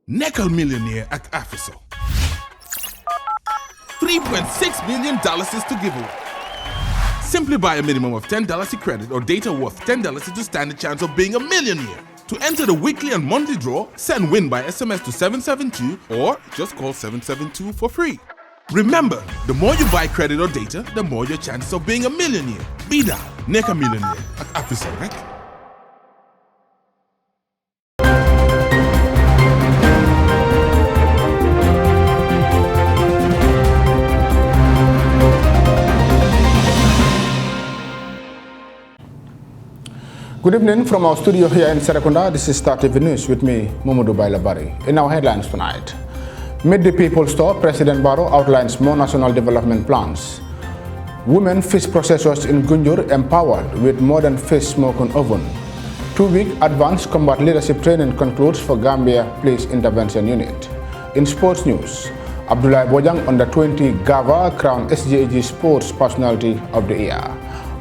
Nekkal millionaire ak Afiso. $3.6 million is to give away. Simply buy a minimum of $10 credit or data worth $10 to stand a chance of being a millionaire. To enter the weekly and monthly draw, send WIN by SMS to 772 or just call 772 for free. Remember, the more you buy credit or data, the more your chances of being a millionaire. Be that Nekkal millionaire at Afiso, right? Good evening from our studio here in Serekunda. This is Star TV News with me, Momodu Bailabari. In our headlines tonight, Meet the People Store, President Barrow outlines more national development plans. Women fish processors in Gunjur empowered with modern fish smoking oven. 2-week advanced combat leadership training concludes for Gambia Police Intervention Unit. In sports news, Abdullah Bojang under 20 Gava crowned SJG Sports Personality of the Year.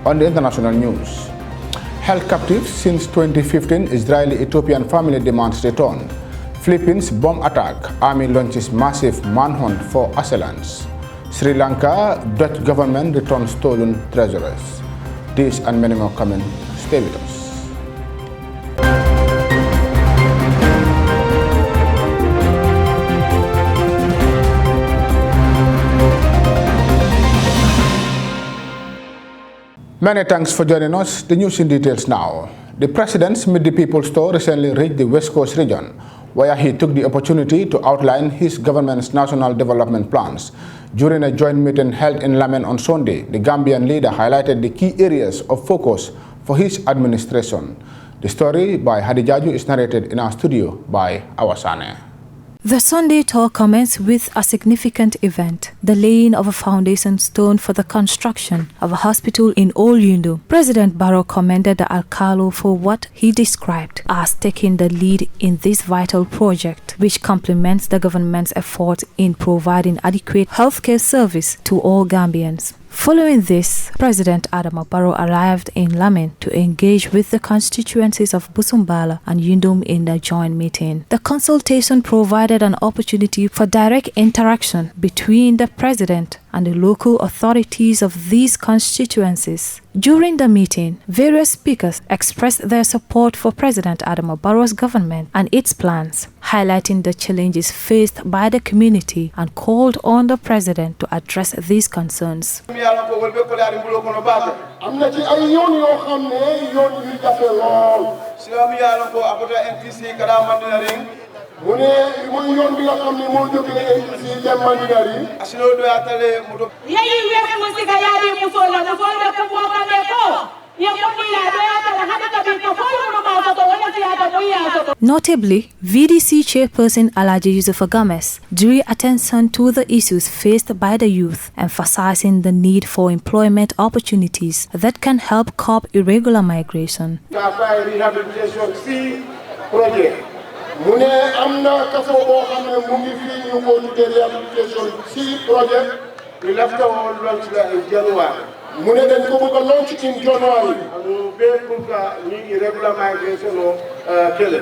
On the international news, held captive since 2015, Israeli-Ethiopian family demands return. Philippines bomb attack, army launches massive manhunt for assailants. Sri Lanka, Dutch government returns stolen treasures. This and many more coming. Stay with us. Many thanks for joining us. The news in details now. The President's Meet the People Store recently reached the West Coast region, where he took the opportunity to outline his government's national development plans. During a joint meeting held in Lamen on Sunday, the Gambian leader highlighted the key areas of focus for his administration. The story by Hadijaju is narrated in our studio by Awasane. The Sunday tour commenced with a significant event, the laying of a foundation stone for the construction of a hospital in Old Yundu. President Barrow commended the Alcalo for what he described as taking the lead in this vital project, which complements the government's efforts in providing adequate healthcare service to all Gambians. Following this, President Adama Barrow arrived in Lamin to engage with the constituencies of Busumbala and Yundum in the joint meeting. The consultation provided an opportunity for direct interaction between the President and the local authorities of these constituencies. During the meeting, various speakers expressed their support for President Adama Barrow's government and its plans, highlighting the challenges faced by the community and called on the President to address these concerns. Notably, VDC chairperson Alhaji Yusufa Gomez drew attention to the issues faced by the youth, emphasizing the need for employment opportunities that can help curb irregular migration. Mune amna kaso bo xamne mu ngi fi ñu ko tudé réhabilitation ci projet we left our launch in January mune dañ ko bëgg launch in January anu be pour ka ni irregular migration kele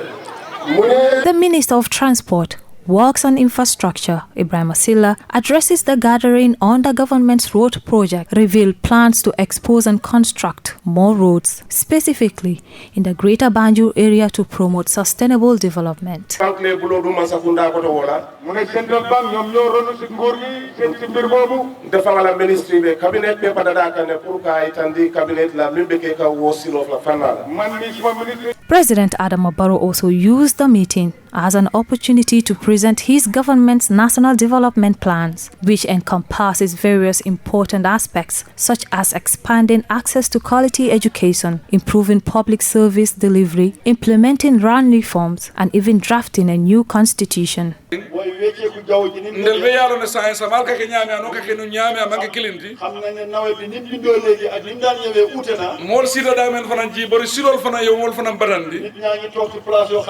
mune. The Minister of Transport, Works and Infrastructure, Ibrahim Asila, addresses the gathering on the government's road project, revealed plans to expose and construct more roads, specifically in the Greater Banjul area to promote sustainable development. President Adama Barrow also used the meeting as an opportunity to present his government's national development plans, which encompasses various important aspects such as expanding access to quality education, improving public service delivery, implementing land reforms, and even drafting a new constitution. ndel be yalo ne science amal ka ke nyame ano ka ke no nyame amange kilinti mol sida da men fana ji bori silol fana yo mol fana badandi.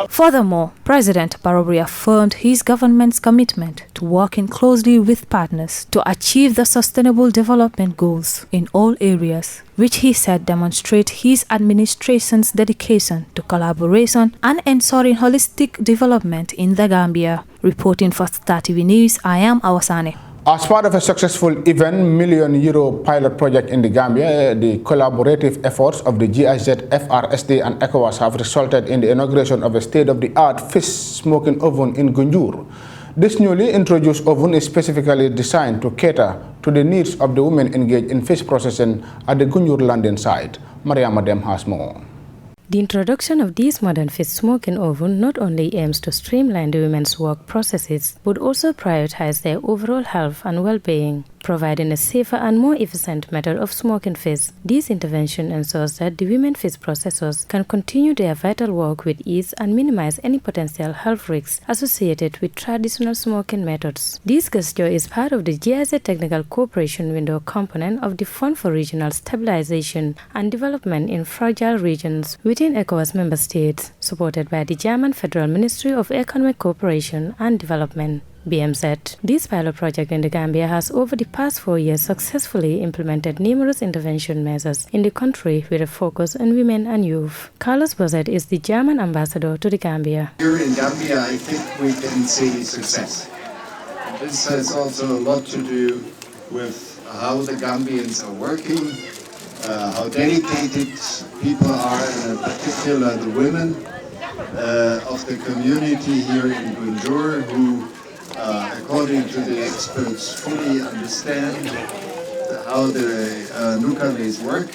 Furthermore, President Barrow reaffirmed his government's commitment to working closely with partners to achieve the sustainable development goals in all areas, which he said demonstrate his administration's dedication to collaboration and ensuring holistic development in the Gambia. Reporting for Star TV News, I am Awasane. As part of a successful €1 million pilot project in the Gambia, the collaborative efforts of the GIZ, FRSD and ECOWAS have resulted in the inauguration of a state-of-the-art fish smoking oven in Gunjur. This newly introduced oven is specifically designed to cater to the needs of the women engaged in fish processing at the Gunjur landing site. Mariama Dem has more. The introduction of this modern fish smoking oven not only aims to streamline the women's work processes, but also prioritize their overall health and well-being, providing a safer and more efficient method of smoking fish. This intervention ensures that the women fish processors can continue their vital work with ease and minimize any potential health risks associated with traditional smoking methods. This gesture is part of the GIZ Technical Cooperation Window component of the Fund for Regional Stabilization and Development in Fragile Regions within ECOWAS member states, supported by the German Federal Ministry of Economic Cooperation and Development. BMZ. This pilot project in the Gambia has over the past 4 years successfully implemented numerous intervention measures in the country with a focus on women and youth. Carlos Bozet is the German ambassador to the Gambia. Here in Gambia, I think we can see success. This has also a lot to do with how the Gambians are working, how dedicated people are, and in particular the women of the community here in Gunjur who according to the experts, fully understand how the nucleus work.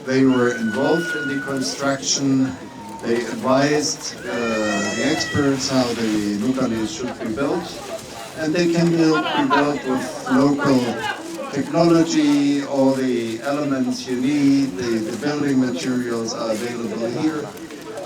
They were involved in the construction. They advised the experts how the nucleus should be built. And they can be built with local technology. All the elements you need, the building materials are available here.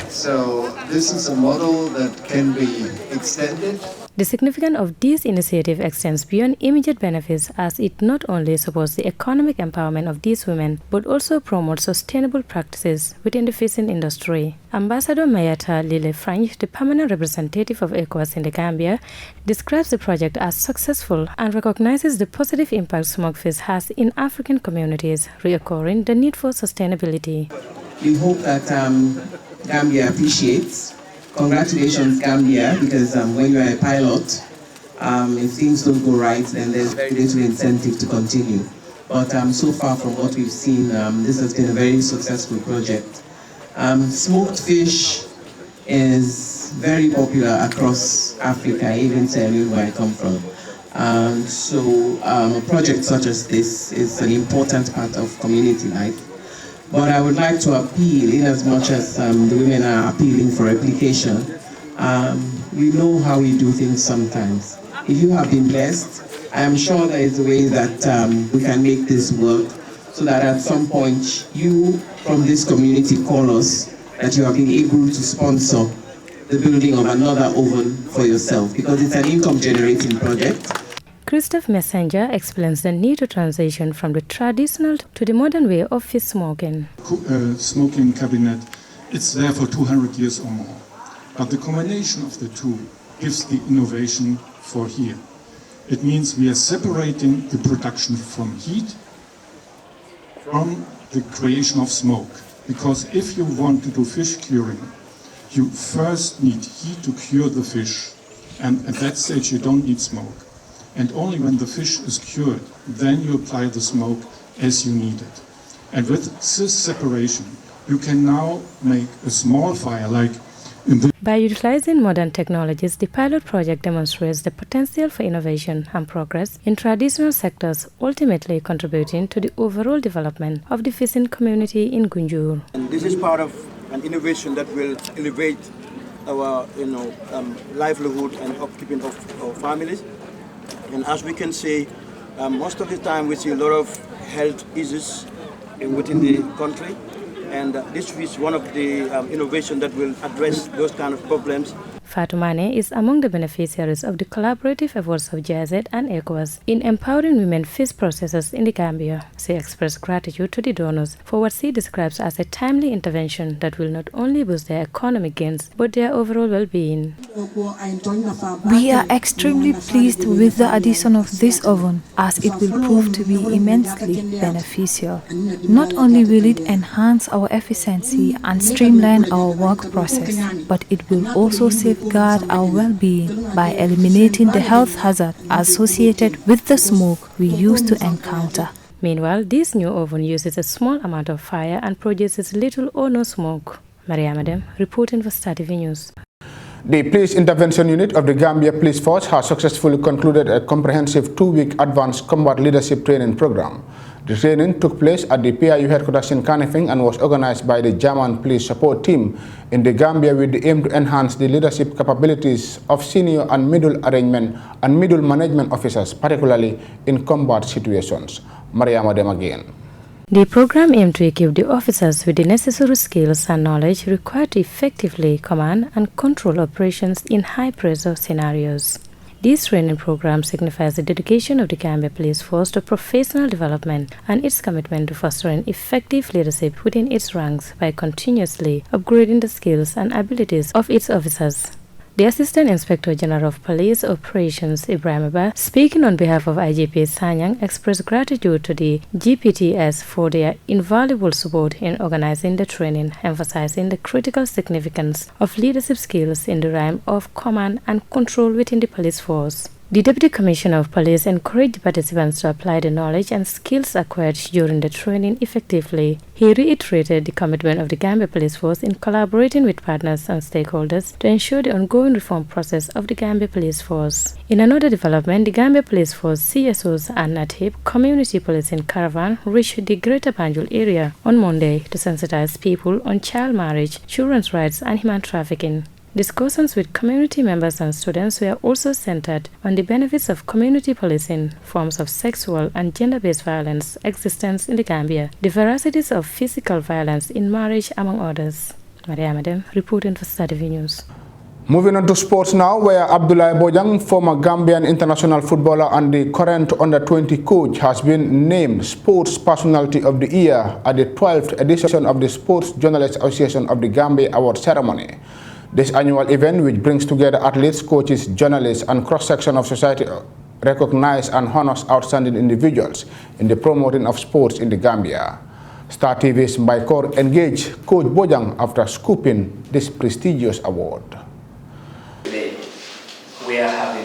So this is a model that can be extended. The significance of this initiative extends beyond immediate benefits as it not only supports the economic empowerment of these women, but also promotes sustainable practices within the fishing industry. Ambassador Mayata Lile Franch, the permanent representative of ECOWAS in the Gambia, describes the project as successful and recognizes the positive impact smoked fish has in African communities, reoccurring the need for sustainability. We hope that Gambia appreciates. Congratulations, Gambia, because when you're a pilot, if things don't go right, then there's very little incentive to continue. But so far from what we've seen, this has been a very successful project. Smoked fish is very popular across Africa, even Sierra Leone, where I come from. So a project such as this is an important part of community life. But I would like to appeal, in as much as the women are appealing for replication, we know how we do things sometimes. If you have been blessed, I am sure there is a way that we can make this work so that at some point you from this community call us that you have been able to sponsor the building of another oven for yourself, because it's an income generating project. Christophe Messenger explains the need to transition from the traditional to the modern way of fish smoking. Smoking cabinet, it's there for 200 years or more. But the combination of the two gives the innovation for here. It means we are separating the production from heat from the creation of smoke. Because if you want to do fish curing, you first need heat to cure the fish. And at that stage you don't need smoke. And only when the fish is cured, then you apply the smoke as you need it. And with this separation, you can now make a small fire like in the... By utilizing modern technologies, the pilot project demonstrates the potential for innovation and progress in traditional sectors, ultimately contributing to the overall development of the fishing community in Gunjur. And this is part of an innovation that will elevate our livelihood and upkeeping of our families. And as we can see, most of the time we see a lot of health issues within the country. And this is one of the innovations that will address those kind of problems. Fatou Mane is among the beneficiaries of the collaborative efforts of GIZ and ECOWAS in empowering women face processes in the Gambia. She expressed gratitude to the donors for what she describes as a timely intervention that will not only boost their economic gains but their overall well-being. We are extremely pleased with the addition of this oven, as it will prove to be immensely beneficial. Not only will it enhance our efficiency and streamline our work process, but it will also safeguard our well-being by eliminating the health hazard associated with the smoke we used to encounter. Meanwhile, this new oven uses a small amount of fire and produces little or no smoke. Maria Madem, reporting for Star TV News. The Police Intervention Unit of the Gambia Police Force has successfully concluded a comprehensive 2-week advanced combat leadership training program. The training took place at the PIU headquarters in Kanifing and was organized by the German Police Support Team in the Gambia with the aim to enhance the leadership capabilities of senior and middle arrangement and middle management officers, particularly in combat situations. Maria Madem again. The program aimed to equip the officers with the necessary skills and knowledge required to effectively command and control operations in high-pressure scenarios. This training program signifies the dedication of the Gambia Police Force to professional development and its commitment to fostering effective leadership within its ranks by continuously upgrading the skills and abilities of its officers. The Assistant Inspector General of Police Operations, Ibrahim Abba, speaking on behalf of IGP Sanyang, expressed gratitude to the GPTS for their invaluable support in organizing the training, emphasizing the critical significance of leadership skills in the realm of command and control within the police force. The Deputy Commissioner of Police encouraged participants to apply the knowledge and skills acquired during the training effectively. He reiterated the commitment of the Gambia Police Force in collaborating with partners and stakeholders to ensure the ongoing reform process of the Gambia Police Force. In another development, the Gambia Police Force CSOs and NATIP Community Policing Caravan reached the Greater Banjul area on Monday to sensitize people on child marriage, children's rights and human trafficking. Discussions with community members and students were also centered on the benefits of community policing, forms of sexual and gender-based violence existence in the Gambia, the veracities of physical violence in marriage, among others. Maria Madem, reporting for Star TV News. Moving on to sports now, where Abdoulaye Bojang, former Gambian international footballer and the current under-20 coach, has been named Sports Personality of the Year at the 12th edition of the Sports Journalists Association of the Gambia Award ceremony. This annual event, which brings together athletes, coaches, journalists, and cross-section of society, recognize and honors outstanding individuals in the promoting of sports in the Gambia. Star TV's Mbaikor engaged Coach Bojang after scooping this prestigious award. Today, we are having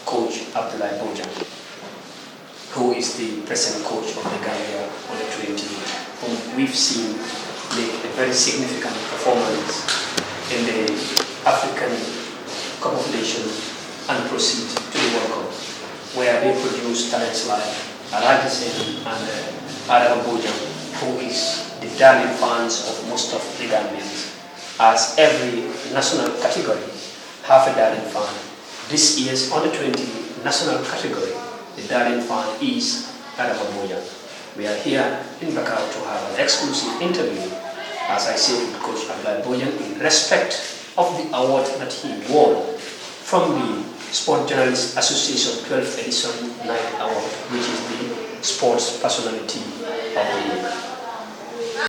Coach Abdoulaye Bojang, who is the present coach of the Gambia Under-20, whom we've seen make a very significant performance in the African Cup of Nations and proceed to the World Cup, where they produce talents like Alhaji and Adama Bojang, who is the darling fans of most of the Gambians. As every national category have a darling fan. This year's Under-20 national category, the darling fan is Adama Bojang. We are here in Bakau to have an exclusive interview, as I said, with Coach Abdoulaye Bojang, in respect of the award that he won from the Sport Journalists Association 12th Edition Night Award, which is the Sports Personality of the Year.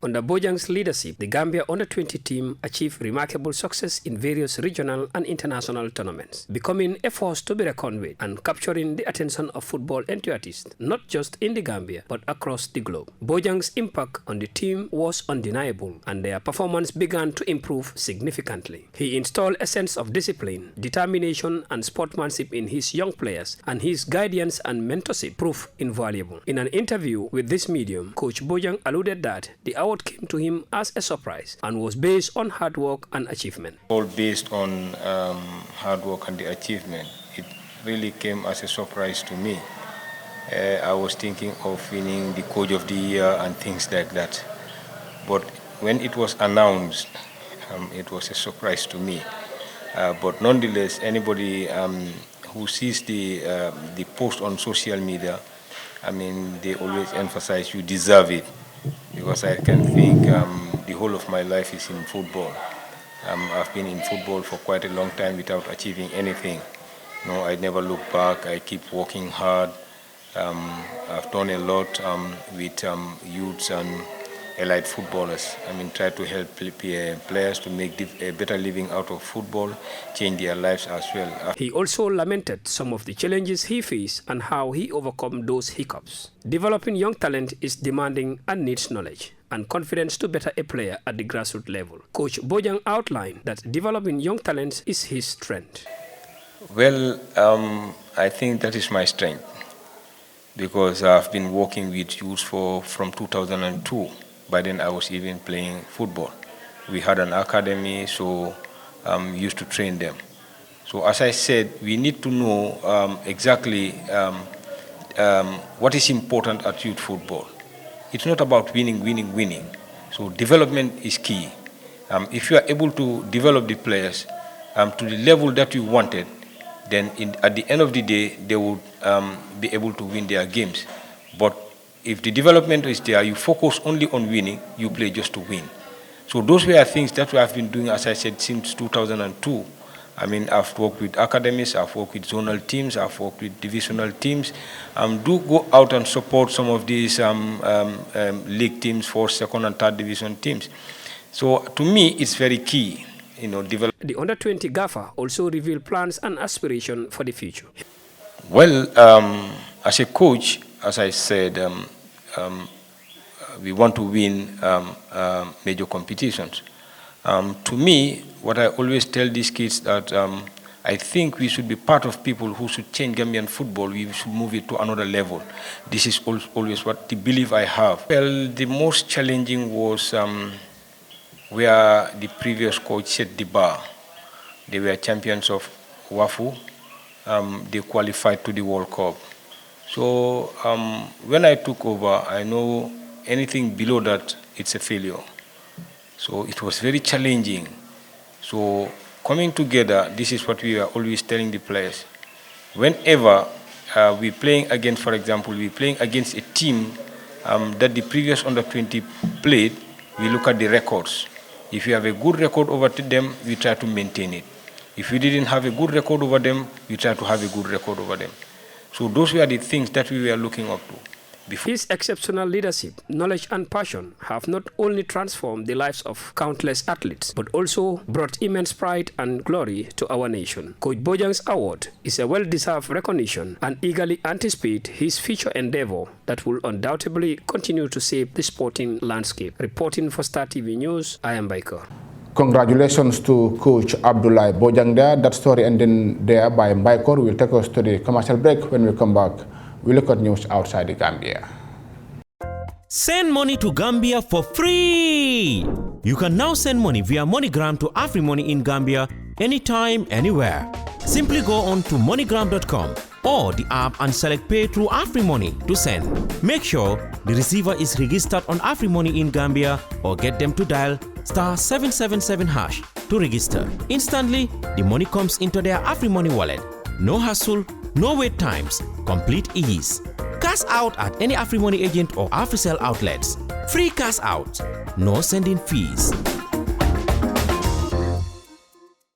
Under Bojang's leadership, the Gambia Under-20 team achieved remarkable success in various regional and international tournaments, becoming a force to be reckoned with and capturing the attention of football enthusiasts, not just in the Gambia, but across the globe. Bojang's impact on the team was undeniable, and their performance began to improve significantly. He installed a sense of discipline, determination, and sportsmanship in his young players, and his guidance and mentorship proved invaluable. In an interview with this medium, Coach Bojang alluded that the award came to him as a surprise and was based on hard work and achievement. All based on hard work and the achievement. It really came as a surprise to me. I was thinking of winning the Coach of the Year and things like that. But when it was announced, it was a surprise to me. But nonetheless, anybody who sees the post on social media, I mean, they always emphasize you deserve it. Because I can think the whole of my life is in football. I've been in football for quite a long time without achieving anything. No, I never look back. I keep working hard. I've done a lot with youths and elite footballers. Try to help players to make a better living out of football, change their lives as well. He also lamented some of the challenges he faced and how he overcome those hiccups. Developing young talent is demanding and needs knowledge and confidence to better a player at the grassroots level. Coach Bojang outlined that developing young talents is his strength. Well, I think that is my strength because I've been working with youth from 2002. By then I was even playing football. We had an academy, so we used to train them. So as I said, we need to know exactly what is important at youth football. It's not about winning. So development is key. If you are able to develop the players to the level that you wanted, then at the end of the day, they would be able to win their games. But if the development is there, you focus only on winning, you play just to win. So those were things that we have been doing, as I said, since 2002. I've worked with academies, I've worked with zonal teams, I've worked with divisional teams. Do go out and support some of these league teams, first, second, and third division teams. So to me, it's very key. The under-20 GAFA also revealed plans and aspirations for the future. Well, as a coach, as I said, we want to win major competitions. To me, what I always tell these kids that I think we should be part of people who should change Gambian football. We should move it to another level. This is always what the belief I have. Well, the most challenging was where the previous coach set the bar. They were champions of WAFU. They qualified to the World Cup. So when I took over, I know anything below that, it's a failure. So it was very challenging. So coming together, this is what we are always telling the players. Whenever we're playing against, for example, we're playing against a team that the previous under-20 played, we look at the records. If you have a good record over them, we try to maintain it. If we didn't have a good record over them, we try to have a good record over them. So those were the things that we were looking up to. His exceptional leadership, knowledge and passion have not only transformed the lives of countless athletes, but also brought immense pride and glory to our nation. Coach Bojang's award is a well-deserved recognition and eagerly anticipate his future endeavor that will undoubtedly continue to shape the sporting landscape. Reporting for Star TV News, I am Baikor. Congratulations to Coach Abdullah Bojang there. That story ending there by Baikor will take us to the commercial break. When we come back, we look at news outside the Gambia. Send money to Gambia for free! You can now send money via MoneyGram to AfriMoney in Gambia anytime, anywhere. Simply go on to MoneyGram.com or the app and select Pay through AfriMoney to send. Make sure the receiver is registered on AfriMoney in Gambia or get them to dial *777# to register. Instantly, the money comes into their AfriMoney wallet. No hassle, no wait times, complete ease. Cash out at any AfriMoney agent or AfriCell outlets. Free cash out, no sending fees.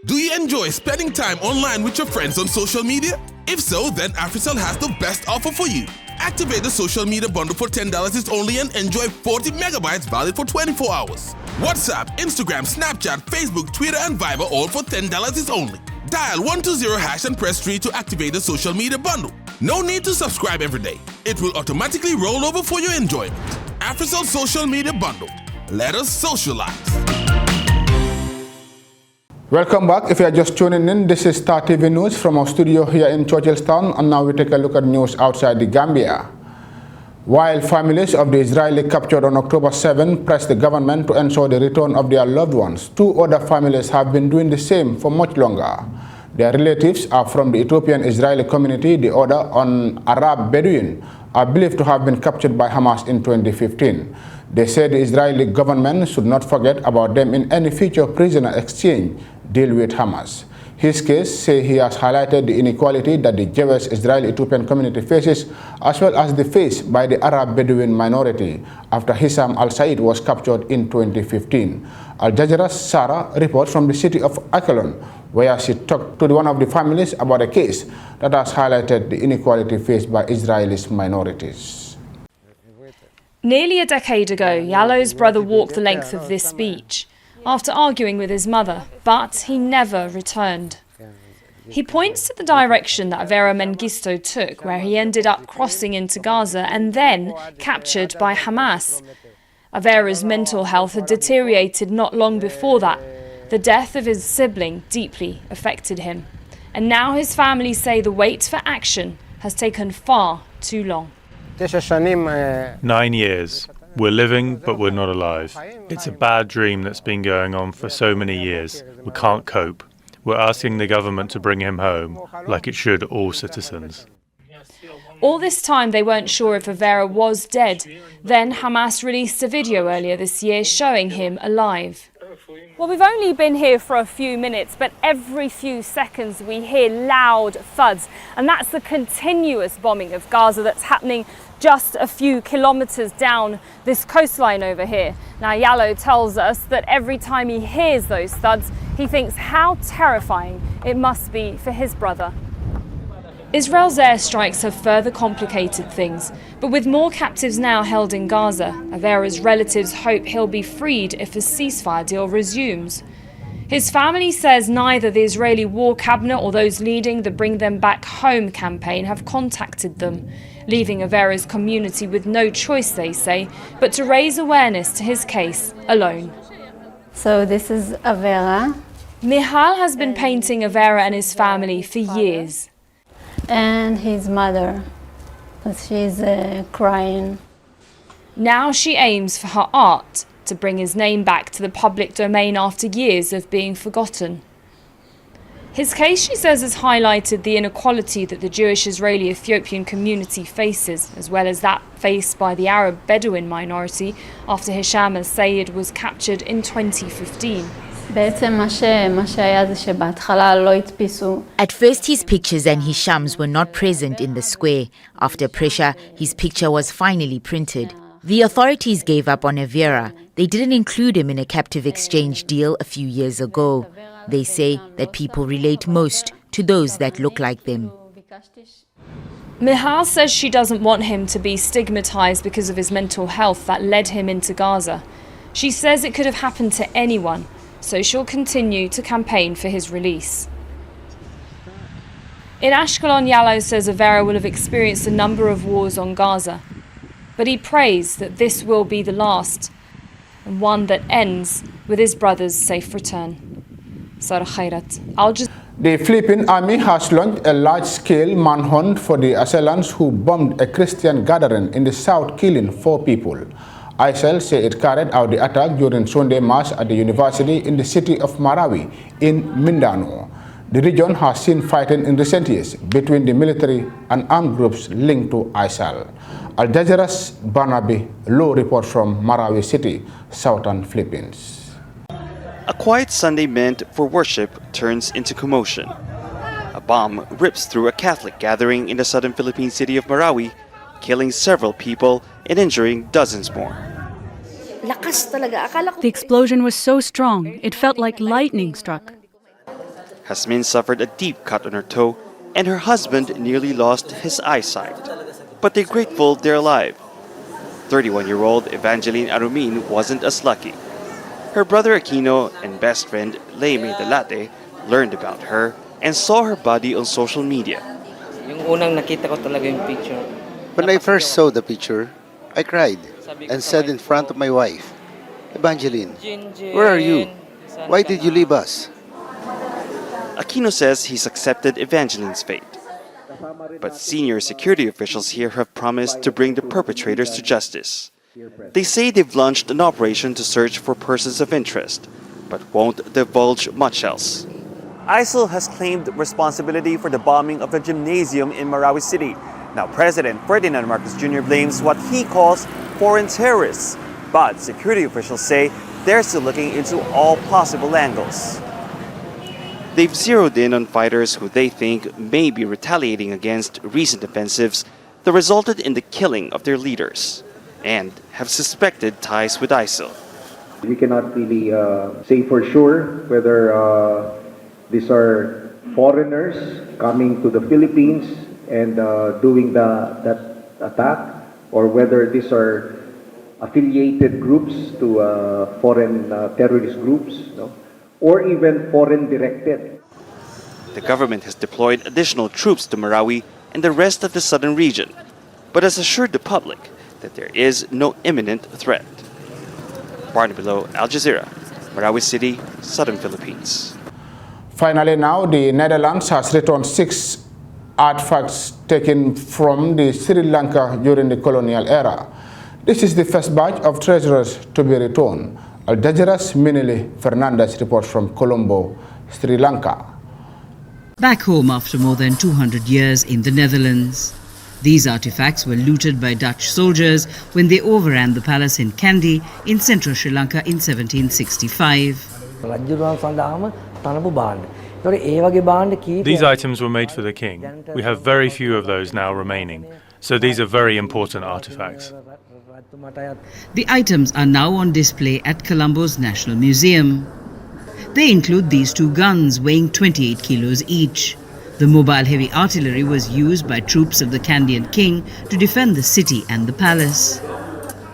Do you enjoy spending time online with your friends on social media? If so, then AfriCell has the best offer for you. Activate the social media bundle for $10 is only and enjoy 40 megabytes valid for 24 hours. WhatsApp, Instagram, Snapchat, Facebook, Twitter, and Viber all for $10 is only. Dial 120# and press 3 to activate the social media bundle. No need to subscribe every day. It will automatically roll over for your enjoyment. AfriCell Social Media Bundle. Let us socialize. Welcome back. If you are just tuning in, this is Star TV News from our studio here in Churchilltown, and now we take a look at news outside the Gambia. While families of the Israeli captured on October 7 pressed the government to ensure the return of their loved ones, two other families have been doing the same for much longer. Their relatives are from the Ethiopian-Israeli community. The other, an Arab Bedouin, are believed to have been captured by Hamas in 2015. They say the Israeli government should not forget about them in any future prisoner exchange deal with Hamas. His case say he has highlighted the inequality that the Jewish Israeli-Ethiopian community faces, as well as the face by the Arab Bedouin minority after Hissam al-Said was captured in 2015. Al Jazeera's Sarah reports from the city of Akelon, where she talked to one of the families about a case that has highlighted the inequality faced by Israelis minorities. Nearly a decade ago, Yallow's brother walked the length of this beach after arguing with his mother, but he never returned. He points to the direction that Avera Mengistu took, where he ended up crossing into Gaza and then captured by Hamas. Avera's mental health had deteriorated not long before that. The death of his sibling deeply affected him. And now his family say the wait for action has taken far too long. 9 years. We're living, but we're not alive. It's a bad dream that's been going on for so many years. We can't cope. We're asking the government to bring him home, like it should all citizens. All this time they weren't sure if Avera was dead. Then Hamas released a video earlier this year showing him alive. Well, we've only been here for a few minutes, but every few seconds we hear loud thuds. And that's the continuous bombing of Gaza that's happening just a few kilometers down this coastline over here. Now, Yallo tells us that every time he hears those thuds, he thinks how terrifying it must be for his brother. Israel's airstrikes have further complicated things, but with more captives now held in Gaza, Avera's relatives hope he'll be freed if a ceasefire deal resumes. His family says neither the Israeli War Cabinet or those leading the Bring Them Back Home campaign have contacted them, leaving Avera's community with no choice, they say, but to raise awareness to his case alone. So this is Avera. Mihal has been painting Avera and his family for years. And his mother, she's crying. Now she aims for her art to bring his name back to the public domain after years of being forgotten. His case, she says, has highlighted the inequality that the Jewish Israeli Ethiopian community faces, as well as that faced by the Arab Bedouin minority after Hisham al-Sayed was captured in 2015. At first, his pictures and Hisham's were not present in the square. After pressure, his picture was finally printed. The authorities gave up on Avera. They didn't include him in a captive exchange deal a few years ago. They say that people relate most to those that look like them. Mihal says she doesn't want him to be stigmatized because of his mental health that led him into Gaza. She says it could have happened to anyone, so she'll continue to campaign for his release. In Ashkelon, Yallo says Avera will have experienced a number of wars on Gaza, but he prays that this will be the last, and one that ends with his brother's safe return. Sarah Khairat, The Philippine Army has launched a large-scale manhunt for the assailants who bombed a Christian gathering in the south, killing 4 people. ISIL say it carried out the attack during Sunday Mass at the university in the city of Marawi in Mindanao. The region has seen fighting in recent years between the military and armed groups linked to ISIL. Al Jazeera's Barnaby Low reports from Marawi City, southern Philippines. A quiet Sunday meant for worship turns into commotion. A bomb rips through a Catholic gathering in the southern Philippine city of Marawi, killing several people and injuring dozens more. The explosion was so strong, it felt like lightning struck. Hasmin suffered a deep cut on her toe, and her husband nearly lost his eyesight. But they're grateful they're alive. 31-year-old Evangeline Arumin wasn't as lucky. Her brother Aquino and best friend Leime Delate learned about her and saw her body on social media. When I first saw the picture, I cried and said in front of my wife, "Evangeline, where are you? Why did you leave us?" Aquino says he's accepted Evangeline's fate. But senior security officials here have promised to bring the perpetrators to justice. They say they've launched an operation to search for persons of interest, but won't divulge much else. ISIL has claimed responsibility for the bombing of a gymnasium in Marawi City. Now, President Ferdinand Marcos Jr. blames what he calls foreign terrorists, but security officials say they're still looking into all possible angles. They've zeroed in on fighters who they think may be retaliating against recent offensives that resulted in the killing of their leaders, and have suspected ties with ISIL. We cannot really say for sure whether these are foreigners coming to the Philippines and doing that attack, or whether these are affiliated groups to foreign terrorist groups, no? Or even foreign directed. The government has deployed additional troops to Marawi and the rest of the southern region, but has assured the public that there is no imminent threat. Barnabilo, Al Jazeera, Marawi City, southern Philippines. Finally now, the Netherlands has returned 6 artifacts taken from the Sri Lanka during the colonial era. This is the first batch of treasures to be returned. Al Jazeera's Minili Fernandez reports from Colombo, Sri Lanka. Back home after more than 200 years in the Netherlands. These artifacts were looted by Dutch soldiers when they overran the palace in Kandy in central Sri Lanka in 1765. These items were made for the king. We have very few of those now remaining, so these are very important artifacts. The items are now on display at Colombo's National Museum. They include these 2 guns weighing 28 kilos each. The mobile heavy artillery was used by troops of the Kandyan king to defend the city and the palace.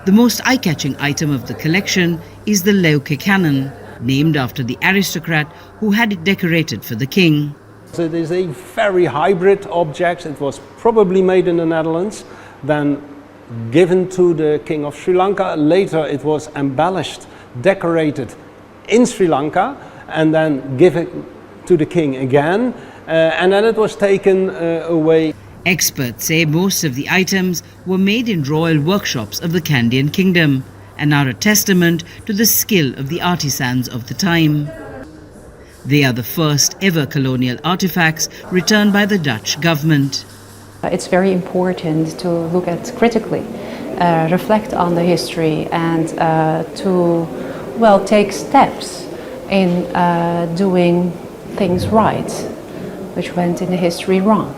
The most eye-catching item of the collection is the Leuke cannon, named after the aristocrat who had it decorated for the king. So it is a very hybrid object. It was probably made in the Netherlands, then given to the king of Sri Lanka. Later it was embellished, decorated in Sri Lanka, and then given to the king again. And then it was taken away. Experts say most of the items were made in royal workshops of the Kandyan kingdom and are a testament to the skill of the artisans of the time. They are the first ever colonial artifacts returned by the Dutch government. It's very important to look at critically, reflect on the history, and to, well, take steps in doing things right, which went in the history wrong.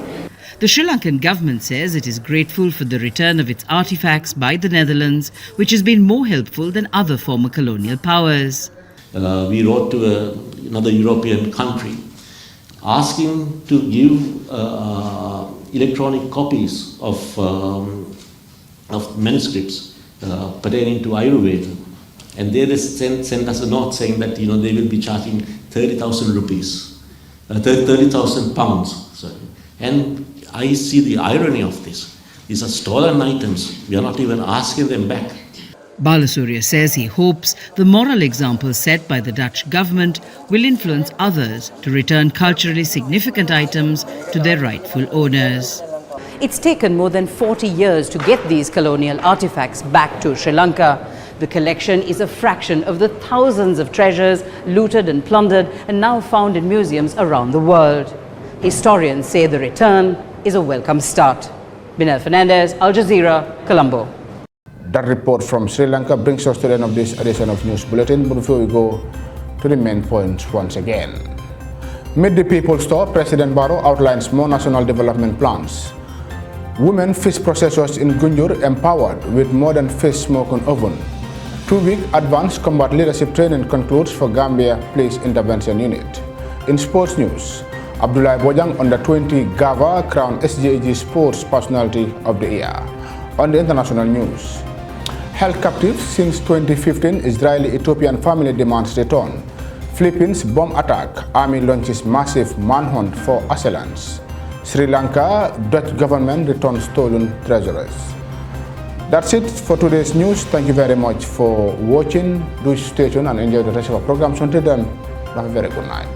The Sri Lankan government says it is grateful for the return of its artifacts by the Netherlands, which has been more helpful than other former colonial powers. We wrote to another European country asking to give electronic copies of manuscripts pertaining to Ayurveda, and they sent us a note saying that they will be charging 30,000 rupees, 30,000 pounds. Sorry. And I see the irony of this. These are stolen items. We are not even asking them back. Balasuriya says he hopes the moral example set by the Dutch government will influence others to return culturally significant items to their rightful owners. It's taken more than 40 years to get these colonial artifacts back to Sri Lanka. The collection is a fraction of the thousands of treasures looted and plundered and now found in museums around the world. Historians say the return is a welcome start. Binel Fernandez, Al Jazeera, Colombo. That report from Sri Lanka brings us to the end of this edition of News Bulletin. But before we go to the main points once again. Meet the People's Store, President Barrow outlines more national development plans. Women fish processors in Gunjur empowered with modern fish smoking oven. 2-week advanced combat leadership training concludes for Gambia Police Intervention Unit. In sports news, Abdullah Bojang, under 20 Gava, crowned SJG Sports Personality of the Year. On the international news, held captive since 2015, Israeli-Ethiopian family demands return. Philippines bomb attack, army launches massive manhunt for assailants. Sri Lanka, Dutch government returns stolen treasures. That's it for today's news. Thank you very much for watching. Do stay tuned and enjoy the rest of our programs. Until then, have a very good night.